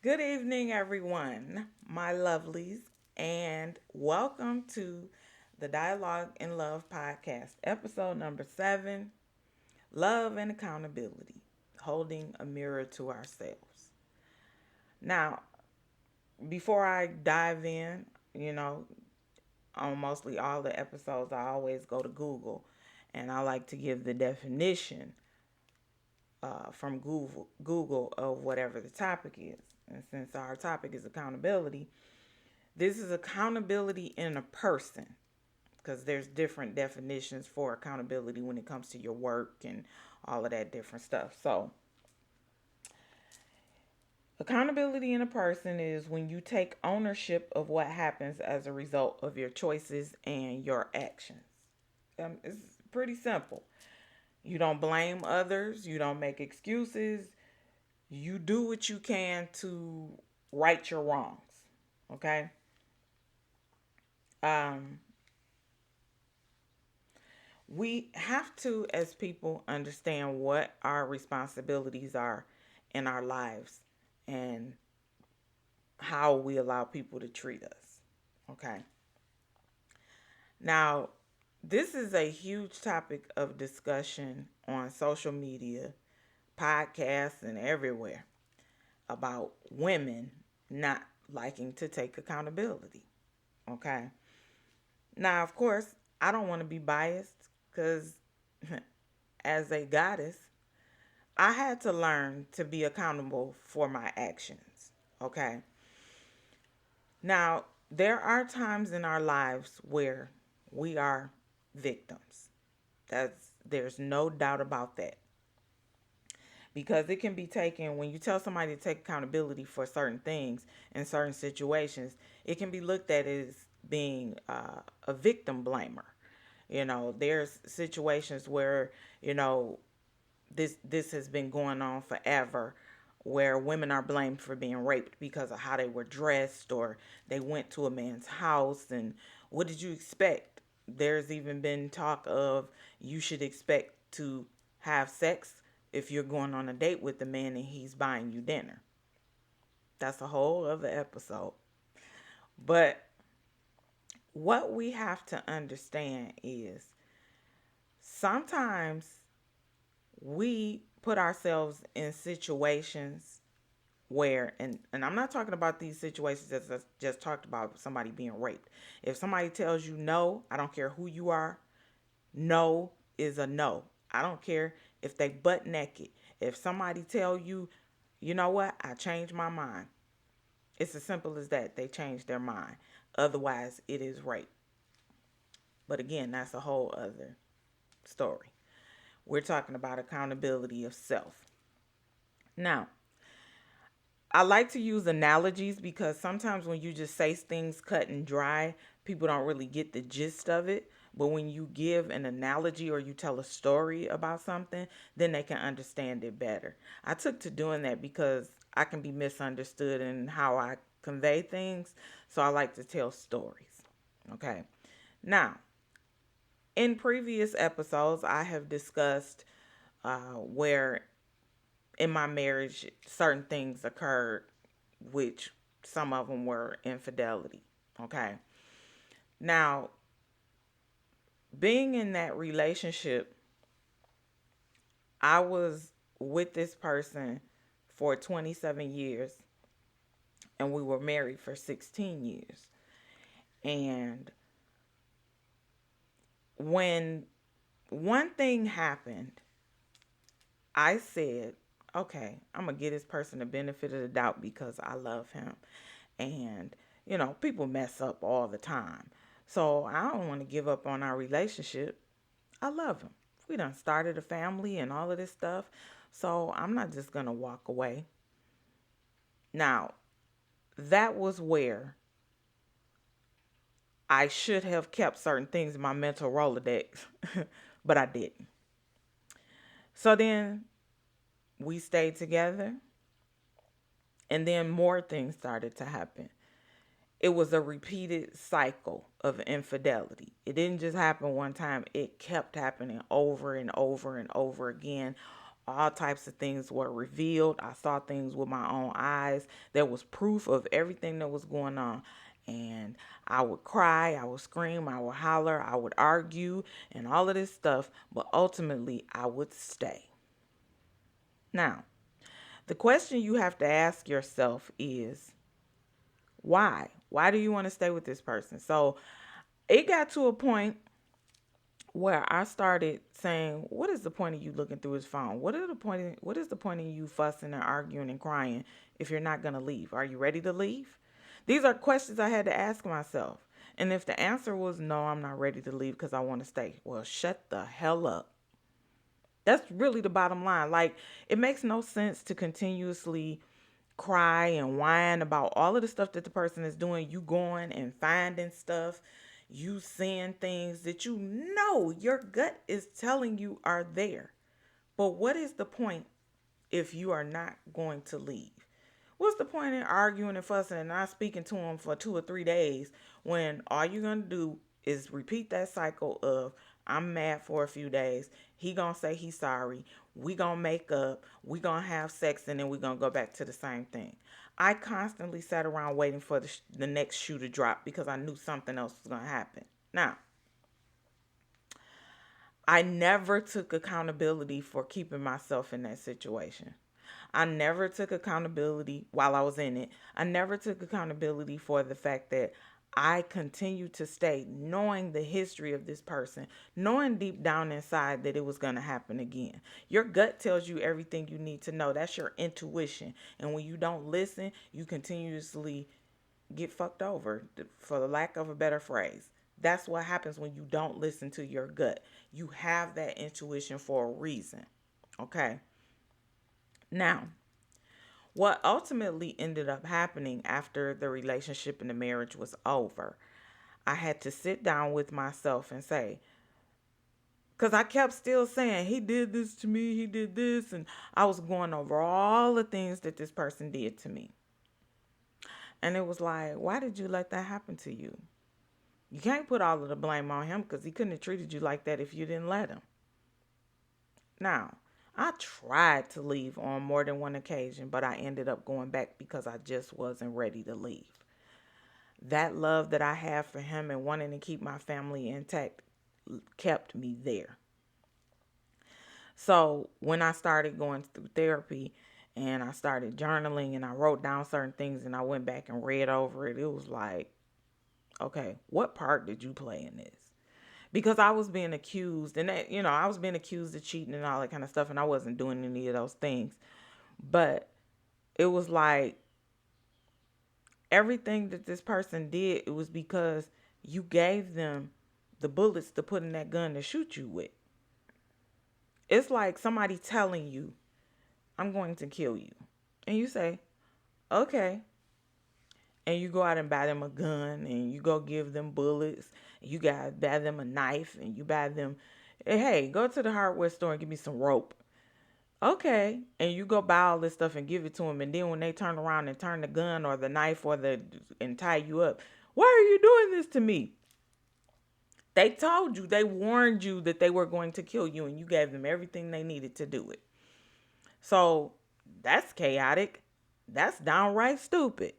Good evening, everyone, my lovelies, and welcome to the Dialogue in Love podcast, episode number 7, Love and Accountability, Holding a Mirror to Ourselves. Now, before I dive in, you know, on mostly all the episodes, I always go to Google and I like to give the definition from Google of whatever the topic is. And since our topic is accountability, this is accountability in a person because there's different definitions for accountability when it comes to your work and all of that different stuff. So, accountability in a person is when you take ownership of what happens as a result of your choices and your actions. It's pretty simple. You don't blame others, you don't make excuses, you do what you can to right your wrongs. Okay? Um, we have to, as people, understand what our responsibilities are in our lives and how we allow people to treat us. Okay. Now, this is a huge topic of discussion on social media, podcasts, and everywhere about women not liking to take accountability. Okay. Now, of course, I don't want to be biased because as a goddess, I had to learn to be accountable for my actions. Okay. Now, there are times in our lives where we are victims. There's no doubt about that. Because it can be taken when you tell somebody to take accountability for certain things in certain situations, it can be looked at as being a victim blamer. There's situations where, you know, this has been going on forever where women are blamed for being raped because of how they were dressed or they went to a man's house and what did you expect? There's even been talk of you should expect to have sex if you're going on a date with the man and he's buying you dinner. That's a whole other episode. But what we have to understand is sometimes we put ourselves in situations where and I'm not talking about these situations that I just talked about somebody being raped. If somebody tells you no, I don't care who you are, no is a no. I don't care if they butt naked. If somebody tell you, you know what, I changed my mind. It's as simple as that. They changed their mind. Otherwise, it is rape. But again, that's a whole other story. We're talking about accountability of self. Now, I like to use analogies because sometimes when you just say things cut and dry, people don't really get the gist of it. But when you give an analogy or you tell a story about something, then they can understand it better. I took to doing that because I can be misunderstood in how I convey things. So I like to tell stories. Okay. Now, in previous episodes, I have discussed where in my marriage certain things occurred, which some of them were infidelity. Okay. Now, being in that relationship, I was with this person for 27 years and we were married for 16 years. And when one thing happened, I said, okay, I'm going to give this person the benefit of the doubt because I love him. And, people mess up all the time. So I don't want to give up on our relationship. I love him. We done started a family and all of this stuff. So I'm not just going to walk away. Now, that was where I should have kept certain things in my mental Rolodex, but I didn't. So then we stayed together, and then more things started to happen. It was a repeated cycle of infidelity. It didn't just happen one time, it kept happening over and over and over again All types of things were revealed. I saw things with my own eyes. There was proof of everything that was going on. And I would cry, I would scream, I would holler, I would argue, and all of this stuff. But ultimately, I would stay. Now, the question you have to ask yourself is, why? Why do you want to stay with this person? So it got to a point where I started saying, what is the point of you looking through his phone? What is the point of you fussing and arguing and crying if you're not going to leave? Are you ready to leave? These are questions I had to ask myself. And if the answer was no, I'm not ready to leave because I want to stay. Well, shut the hell up. That's really the bottom line. Like, it makes no sense to continuously cry and whine about all of the stuff that the person is doing. You going and finding stuff, you seeing things that you know your gut is telling you are there. But what is the point if you are not going to leave? What's the point in arguing and fussing and not speaking to him for 2 or 3 days when all you're going to do is repeat that cycle of, I'm mad for a few days. He going to say he's sorry. We going to make up. We going to have sex, and then we going to go back to the same thing. I constantly sat around waiting for the next shoe to drop because I knew something else was going to happen. Now, I never took accountability for keeping myself in that situation. I never took accountability while I was in it. I never took accountability for the fact that I continued to stay knowing the history of this person, knowing deep down inside that it was going to happen again. Your gut tells you everything you need to know. That's your intuition. And when you don't listen, you continuously get fucked over, for the lack of a better phrase. That's what happens when you don't listen to your gut. You have that intuition for a reason. Okay? Now, what ultimately ended up happening after the relationship and the marriage was over, I had to sit down with myself and say, because I kept still saying, he did this to me, he did this, and I was going over all the things that this person did to me. And it was like, why did you let that happen to you? You can't put all of the blame on him because he couldn't have treated you like that if you didn't let him. Now, I tried to leave on more than one occasion, but I ended up going back because I just wasn't ready to leave. That love that I have for him and wanting to keep my family intact kept me there. So when I started going through therapy and I started journaling and I wrote down certain things and I went back and read over it, it was like, okay, what part did you play in this? Because I was being accused, and that, I was being accused of cheating and all that kind of stuff, and I wasn't doing any of those things. But it was like everything that this person did, it was because you gave them the bullets to put in that gun to shoot you with. It's like somebody telling you, I'm going to kill you. And you say, okay. And you go out and buy them a gun, and you go give them bullets. You got to buy them a knife, and you buy them, hey, go to the hardware store and give me some rope. Okay. And you go buy all this stuff and give it to them. And then when they turn around and turn the gun or the knife and tie you up, why are you doing this to me? They told you, they warned you that they were going to kill you, and you gave them everything they needed to do it. So that's chaotic. That's downright stupid.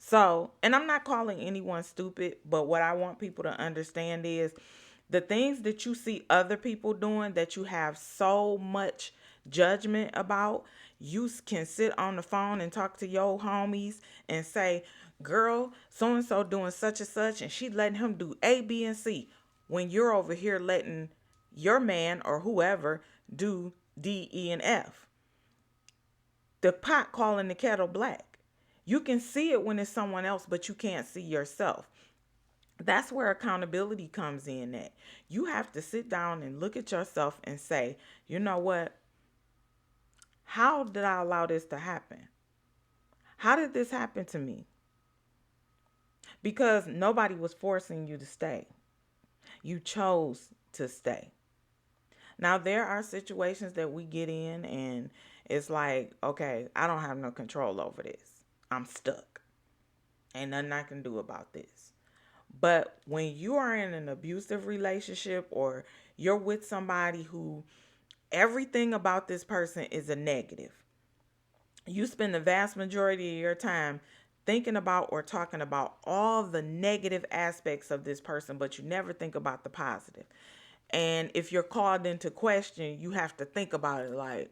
So, and I'm not calling anyone stupid, but what I want people to understand is the things that you see other people doing that you have so much judgment about, you can sit on the phone and talk to your homies and say, girl, so-and-so doing such and such, and she letting him do A, B, and C, when you're over here letting your man or whoever do D, E, and F. The pot calling the kettle black. You can see it when it's someone else, but you can't see yourself. That's where accountability comes in at. You have to sit down and look at yourself and say, you know what? How did I allow this to happen? How did this happen to me? Because nobody was forcing you to stay. You chose to stay. Now, there are situations that we get in and it's like, okay, I don't have no control over this. I'm stuck. Ain't nothing I can do about this. But when you are in an abusive relationship or you're with somebody who everything about this person is a negative. You spend the vast majority of your time thinking about or talking about all the negative aspects of this person, but you never think about the positive. And if you're called into question, you have to think about it like,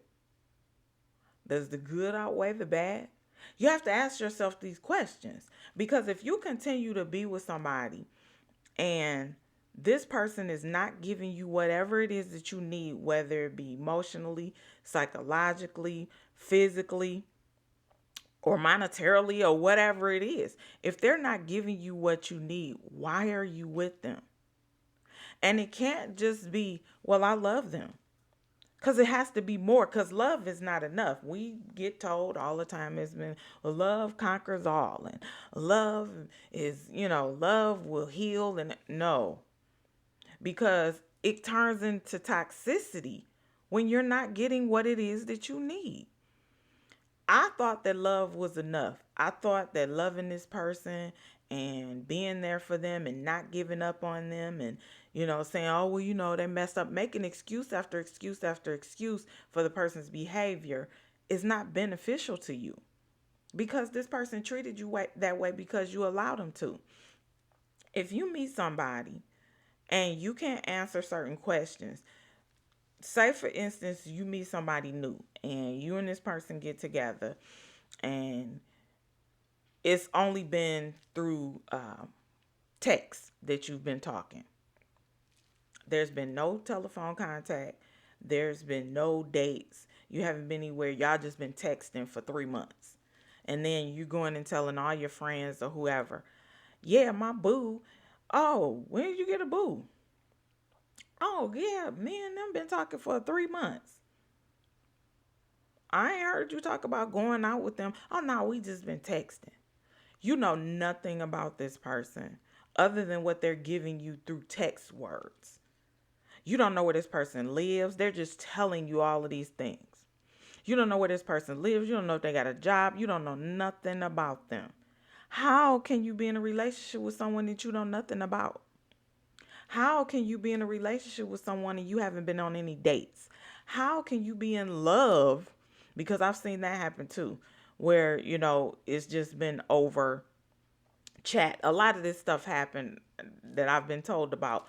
does the good outweigh the bad? You have to ask yourself these questions, because if you continue to be with somebody and this person is not giving you whatever it is that you need, whether it be emotionally, psychologically, physically, or monetarily, or whatever it is, if they're not giving you what you need, why are you with them? And it can't just be, well, I love them. Because it has to be more, because love is not enough. We get told all the time, it's been, well, love conquers all. And love is, love will heal. And no, because it turns into toxicity when you're not getting what it is that you need. I thought that love was enough. I thought that loving this person and being there for them and not giving up on them and, saying, oh, well, they messed up, making excuse after excuse after excuse for the person's behavior is not beneficial to you, because this person treated you that way because you allowed them to. If you meet somebody and you can't answer certain questions, say for instance, you meet somebody new and you and this person get together and it's only been through text that you've been talking. There's been no telephone contact. There's been no dates. You haven't been anywhere. Y'all just been texting for 3 months. And then you going and telling all your friends or whoever, yeah, my boo. Oh, when did you get a boo? Oh, yeah, me and them been talking for 3 months. I ain't heard you talk about going out with them. Oh, no, we just been texting. You know nothing about this person other than what they're giving you through text words. You don't know where this person lives. They're just telling you all of these things. You don't know where this person lives. You don't know if they got a job. You don't know nothing about them. How can you be in a relationship with someone that you know nothing about? How can you be in a relationship with someone and you haven't been on any dates? How can you be in love? Because I've seen that happen too, where, it's just been over chat. A lot of this stuff happened that I've been told about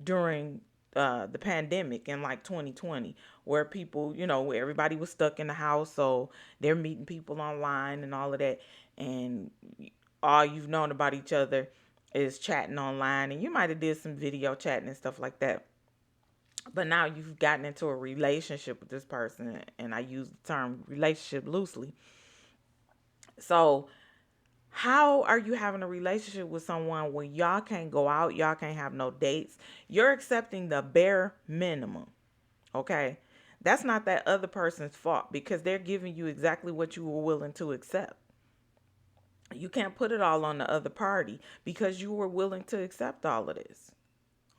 during the pandemic in like 2020, where people, where everybody was stuck in the house. So they're meeting people online and all of that. And all you've known about each other is chatting online. And you might have did some video chatting and stuff like that. But now you've gotten into a relationship with this person. And I use the term relationship loosely. So how are you having a relationship with someone where y'all can't go out, y'all can't have no dates? You're accepting the bare minimum, okay? That's not that other person's fault, because they're giving you exactly what you were willing to accept. You can't put it all on the other party because you were willing to accept all of this,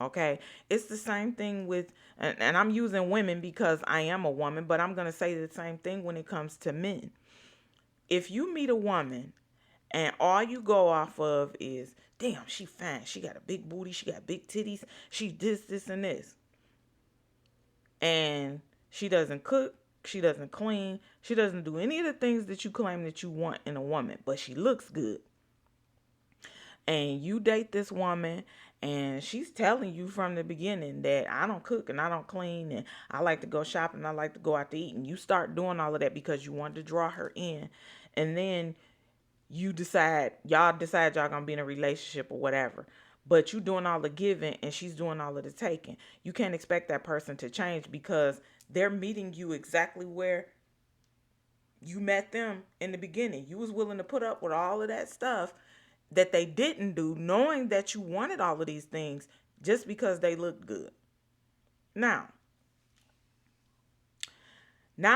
okay? It's the same thing with, and I'm using women because I am a woman, but I'm going to say the same thing when it comes to men. If you meet a woman and all you go off of is, damn, she fine. She got a big booty. She got big titties. She this, and this. And she doesn't cook. She doesn't clean. She doesn't do any of the things that you claim that you want in a woman. But she looks good. And you date this woman and she's telling you from the beginning that I don't cook and I don't clean and I like to go shopping and I like to go out to eat. And you start doing all of that because you want to draw her in. And then y'all decide y'all gonna be in a relationship or whatever, but you doing all the giving and she's doing all of the taking. You can't expect that person to change because they're meeting you exactly where you met them in the beginning. You was willing to put up with all of that stuff that they didn't do, knowing that you wanted all of these things just because they looked good. Now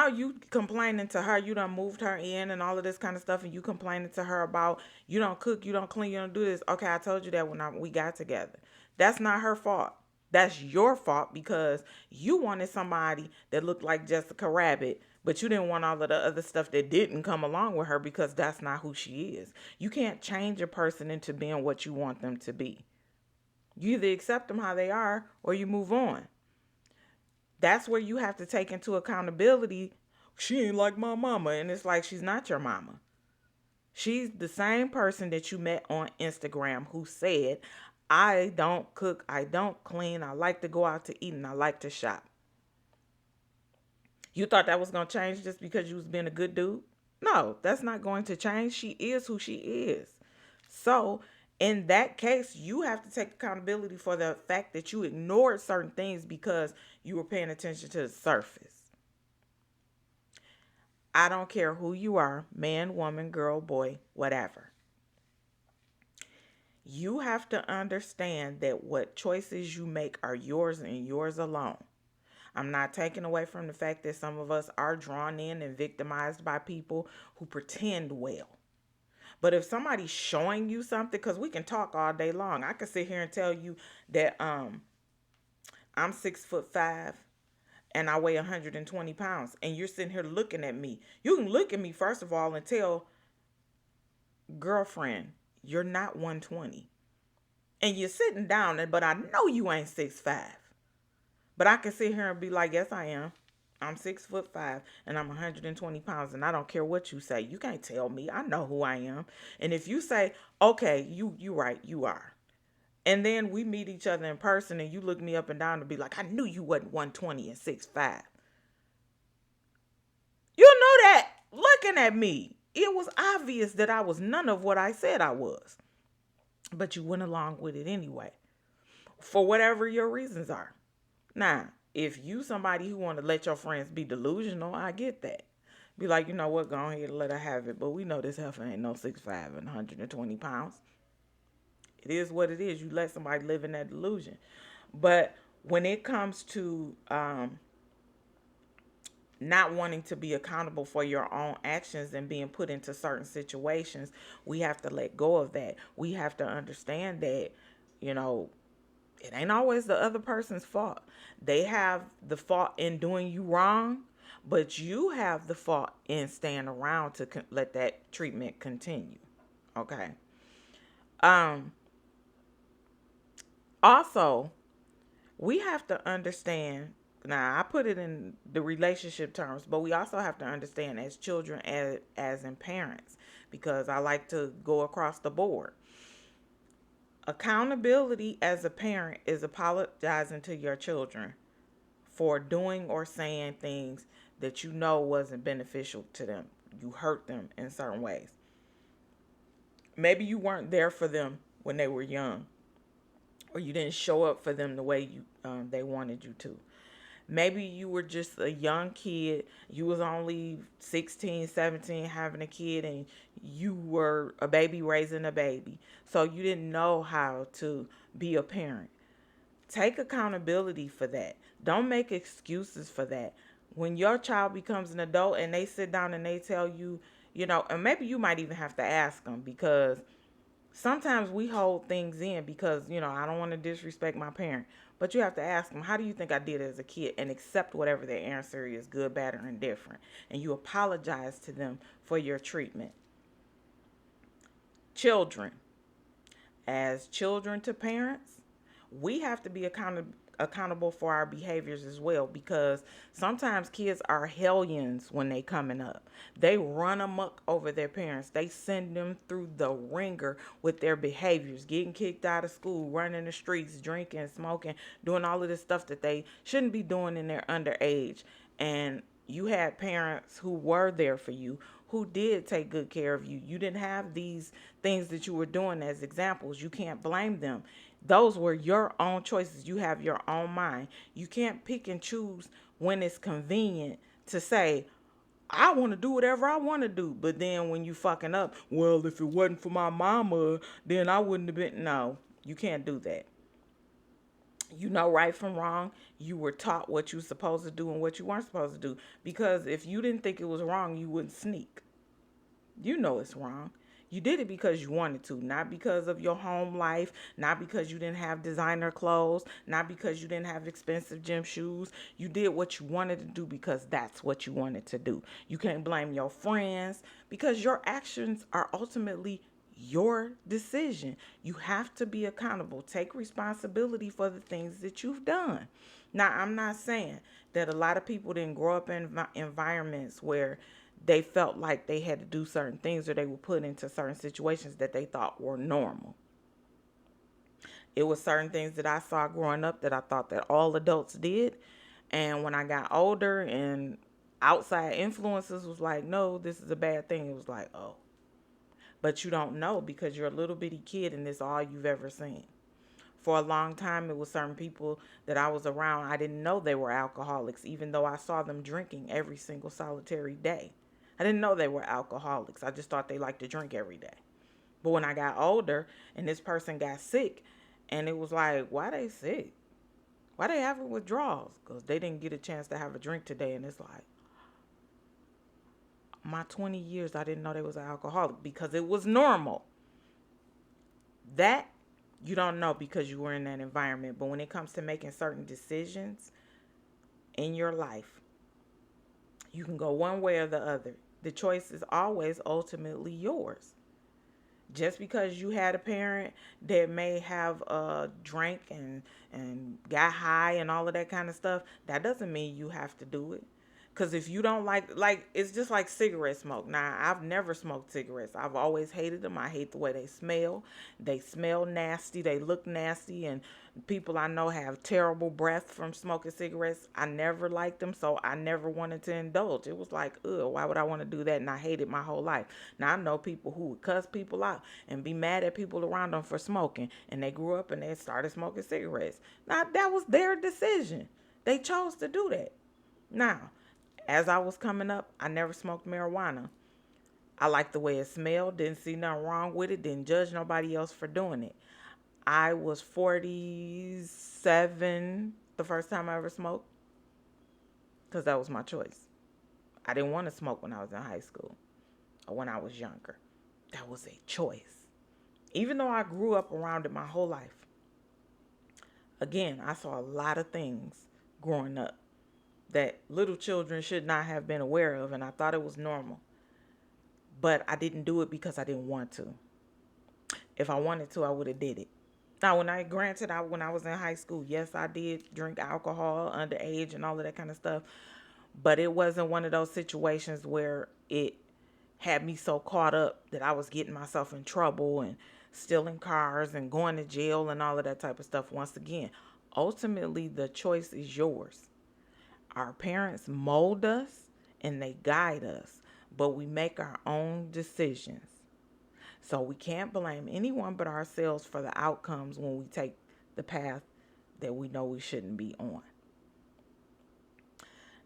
you complaining to her, you done moved her in and all of this kind of stuff, and you complaining to her about you don't cook, you don't clean, you don't do this. Okay, I told you that when we got together. That's not her fault. That's your fault because you wanted somebody that looked like Jessica Rabbit, but you didn't want all of the other stuff that didn't come along with her because that's not who she is. You can't change a person into being what you want them to be. You either accept them how they are or you move on. That's where you have to take into accountability. She ain't like my mama. And it's like, she's not your mama. She's the same person that you met on Instagram who said, I don't cook, I don't clean, I like to go out to eat, and I like to shop. You thought that was going to change just because you was being a good dude? No, that's not going to change. She is who she is. So, in that case, you have to take accountability for the fact that you ignored certain things because you were paying attention to the surface. I don't care who you are, man, woman, girl, boy, whatever. You have to understand that what choices you make are yours and yours alone. I'm not taking away from the fact that some of us are drawn in and victimized by people who pretend well. But if somebody's showing you something, because we can talk all day long, I can sit here and tell you that I'm 6'5" and I weigh 120 pounds, and you're sitting here looking at me. You can look at me first of all and tell, girlfriend, you're not 120, and you're sitting down, but I know you ain't 6'5". But I can sit here and be like, yes, I am. I'm 6'5" and I'm 120 pounds, and I don't care what you say. You can't tell me. I know who I am. And if you say, okay, you right, you are. And then we meet each other in person and you look me up and down and be like, I knew you wasn't 120 and 6'5". You know that looking at me. It was obvious that I was none of what I said I was. But you went along with it anyway. For whatever your reasons are. Now, if you somebody who want to let your friends be delusional, I get that. Be like, you know what, go ahead and let her have it. But we know this heifer ain't no 6'5" and 120 pounds. It is what it is. You let somebody live in that delusion. But when it comes to not wanting to be accountable for your own actions and being put into certain situations, we have to let go of that. We have to understand that, you know, it ain't always the other person's fault. They have the fault in doing you wrong, but you have the fault in staying around to let that treatment continue. Okay. Um. Also, we have to understand. Now, I put it in the relationship terms, but we also have to understand as children, as in parents, because I like to go across the board. Accountability as a parent is apologizing to your children for doing or saying things that you know wasn't beneficial to them. You hurt them in certain ways. Maybe you weren't there for them when they were young, or you didn't show up for them the way they wanted you to. Maybe you were just a young kid. You was only 16, 17 having a kid, and you were a baby raising a baby. So you didn't know how to be a parent. Take accountability for that. Don't make excuses for that. When your child becomes an adult and they sit down and they tell you, and maybe you might even have to ask them, because sometimes we hold things in because, I don't want to disrespect my parent. But you have to ask them, how do you think I did as a kid? And accept whatever their answer is, good, bad, or indifferent. And you apologize to them for your treatment. Children. As children to parents, we have to be accountable for our behaviors as well, because sometimes kids are hellions when they coming up. They run amok over their parents. They send them through the ringer with their behaviors, getting kicked out of school, running the streets, drinking, smoking, doing all of this stuff that they shouldn't be doing in their underage. And you had parents who were there for you, who did take good care of you. You didn't have these things that you were doing as examples. You can't blame them. Those were your own choices. You have your own mind. You can't pick and choose when it's convenient to say, I want to do whatever I want to do. But then when you fucking up, well, if it wasn't for my mama, then I wouldn't have been. No, you can't do that. You know right from wrong. You were taught what you were supposed to do and what you weren't supposed to do. Because if you didn't think it was wrong, you wouldn't sneak. You know it's wrong. You did it because you wanted to, not because of your home life, not because you didn't have designer clothes, not because you didn't have expensive gym shoes. You did what you wanted to do because that's what you wanted to do. You can't blame your friends, because your actions are ultimately your decision. You have to be accountable. Take responsibility for the things that you've done. Now, I'm not saying that a lot of people didn't grow up in environments where they felt like they had to do certain things or they were put into certain situations that they thought were normal. It was certain things that I saw growing up that I thought that all adults did. And when I got older and outside influences was like, no, this is a bad thing, it was like, oh. But you don't know because you're a little bitty kid and it's all you've ever seen. For a long time, it was certain people that I was around. I didn't know they were alcoholics, even though I saw them drinking every single solitary day. I didn't know they were alcoholics. I just thought they liked to drink every day. But when I got older and this person got sick, and it was like, why they sick? Why they having withdrawals? Because they didn't get a chance to have a drink today. And it's like, my 20 years, I didn't know they was an alcoholic because it was normal. That you don't know because you were in that environment. But when it comes to making certain decisions in your life, you can go one way or the other. The choice is always ultimately yours. Just because you had a parent that may have drank and got high and all of that kind of stuff, that doesn't mean you have to do it. Because if you don't like, it's just like cigarette smoke. Now, I've never smoked cigarettes. I've always hated them. I hate the way they smell. They smell nasty. They look nasty. And people I know have terrible breath from smoking cigarettes. I never liked them, so I never wanted to indulge. It was like, ugh, why would I want to do that? And I hated my whole life. Now, I know people who would cuss people out and be mad at people around them for smoking. And they grew up and they started smoking cigarettes. Now, that was their decision. They chose to do that. Now, as I was coming up, I never smoked marijuana. I liked the way it smelled, didn't see nothing wrong with it, didn't judge nobody else for doing it. I was 47 the first time I ever smoked because that was my choice. I didn't want to smoke when I was in high school or when I was younger. That was a choice. Even though I grew up around it my whole life, again, I saw a lot of things growing up that little children should not have been aware of, and I thought it was normal. But I didn't do it because I didn't want to. If I wanted to, I would have did it. Now, when I was in high school, yes, I did drink alcohol underage and all of that kind of stuff. But it wasn't one of those situations where it had me so caught up that I was getting myself in trouble and stealing cars and going to jail and all of that type of stuff. Once again, ultimately, the choice is yours. Our parents mold us and they guide us, but we make our own decisions. So we can't blame anyone but ourselves for the outcomes when we take the path that we know we shouldn't be on.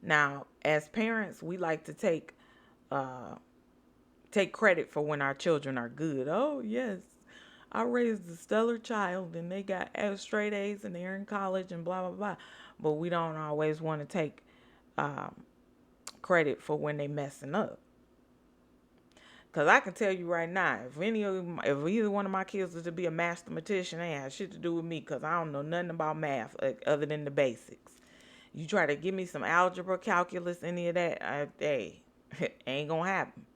Now, as parents, we like to take credit for when our children are good. Oh, yes, I raised a stellar child and they got straight A's and they're in college and blah, blah, blah. But we don't always want to take um, credit for when they messing up. Because I can tell you right now, if either one of my kids was to be a mathematician, they ain't shit to do with me because I don't know nothing about math other than the basics. You try to give me some algebra, calculus, any of that, hey, ain't going to happen.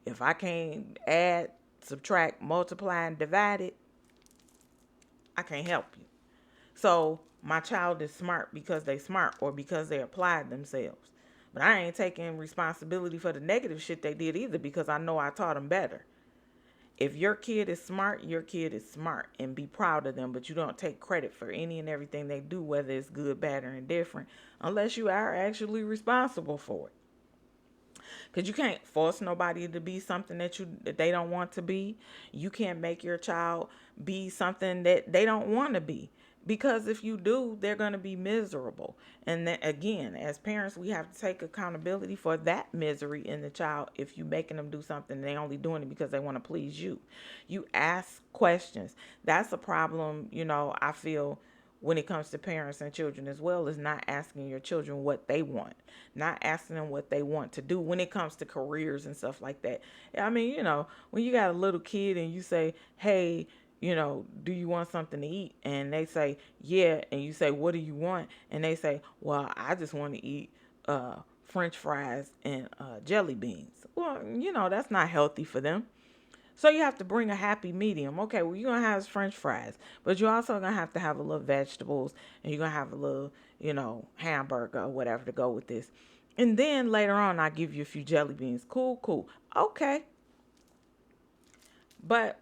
If I can't add, subtract, multiply, and divide it, I can't help you. So my child is smart because they smart or because they applied themselves. But I ain't taking responsibility for the negative shit they did either because I know I taught them better. If your kid is smart, your kid is smart and be proud of them, but you don't take credit for any and everything they do, whether it's good, bad, or indifferent, unless you are actually responsible for it. Because you can't force nobody to be something that they don't want to be. You can't make your child be something that they don't want to be. Because if you do, they're going to be miserable. And then again, as parents, we have to take accountability for that misery in the child if you making them do something they only doing it because they want to please you. You ask questions. That's a problem, I feel when it comes to parents and children as well, is not asking your children what they want, not asking them what they want to do when it comes to careers and stuff like that. I mean, when you got a little kid and you say, hey, do you want something to eat? And they say, yeah. And you say, what do you want? And they say, well, I just want to eat French fries and jelly beans. Well, that's not healthy for them. So you have to bring a happy medium. Okay, well, you're going to have French fries, but you're also going to have a little vegetables, and you're going to have a little, hamburger or whatever to go with this. And then later on, I give you a few jelly beans. Cool, cool. Okay. But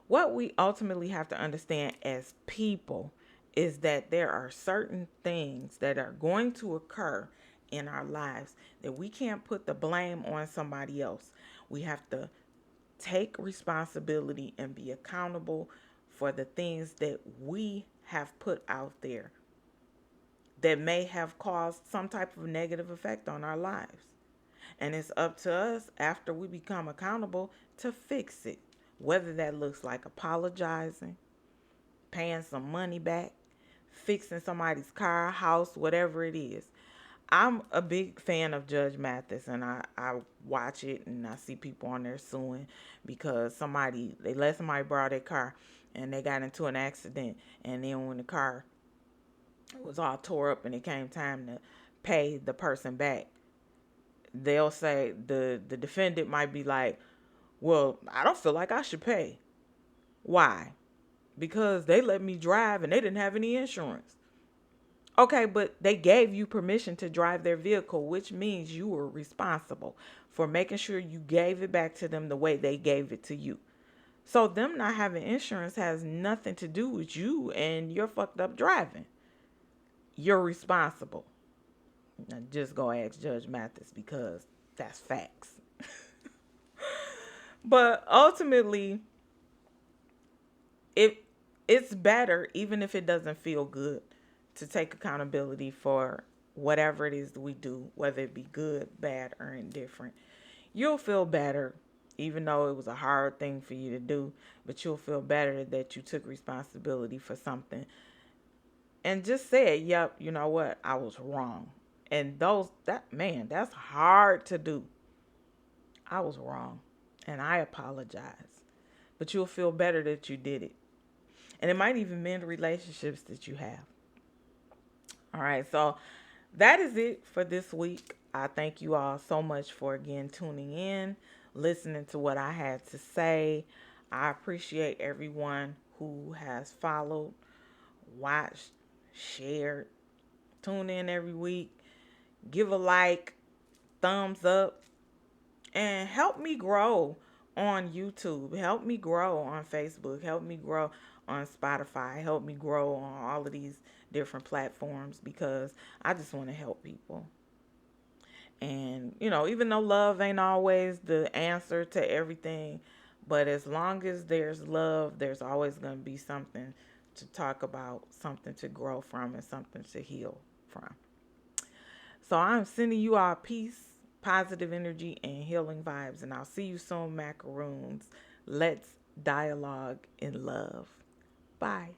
what we ultimately have to understand as people is that there are certain things that are going to occur in our lives that we can't put the blame on somebody else. We have to take responsibility and be accountable for the things that we have put out there that may have caused some type of negative effect on our lives. And it's up to us after we become accountable to fix it. Whether that looks like apologizing, paying some money back, fixing somebody's car, house, whatever it is. I'm a big fan of Judge Mathis, and I watch it and I see people on there suing because they let somebody borrow their car and they got into an accident, and then when the car was all tore up and it came time to pay the person back, they'll say the defendant might be like, well, I don't feel like I should pay. Why? Because they let me drive and they didn't have any insurance. Okay, but they gave you permission to drive their vehicle, which means you were responsible for making sure you gave it back to them the way they gave it to you. So them not having insurance has nothing to do with you and your fucked up driving. You're responsible. Now just go ask Judge Mathis because that's facts. But ultimately, it it's better, even if it doesn't feel good, to take accountability for whatever it is that we do, whether it be good, bad, or indifferent. You'll feel better, even though it was a hard thing for you to do, but you'll feel better that you took responsibility for something and just said, yep, you know what, I was wrong. And that's hard to do. I was wrong and I apologize. But you'll feel better that you did it. And it might even mend relationships that you have. All right, so that is it for this week. I thank you all so much for again tuning in, listening to what I had to say. I appreciate everyone who has followed, watched, shared, tune in every week, give a like, thumbs up, and help me grow on YouTube. Help me grow on Facebook. Help me grow on Spotify. Help me grow on all of these different platforms because I just want to help people. And, even though love ain't always the answer to everything, but as long as there's love, there's always going to be something to talk about, something to grow from, and something to heal from. So I'm sending you all peace, positive energy, and healing vibes. And I'll see you soon, macaroons. Let's dialogue in love. Bye.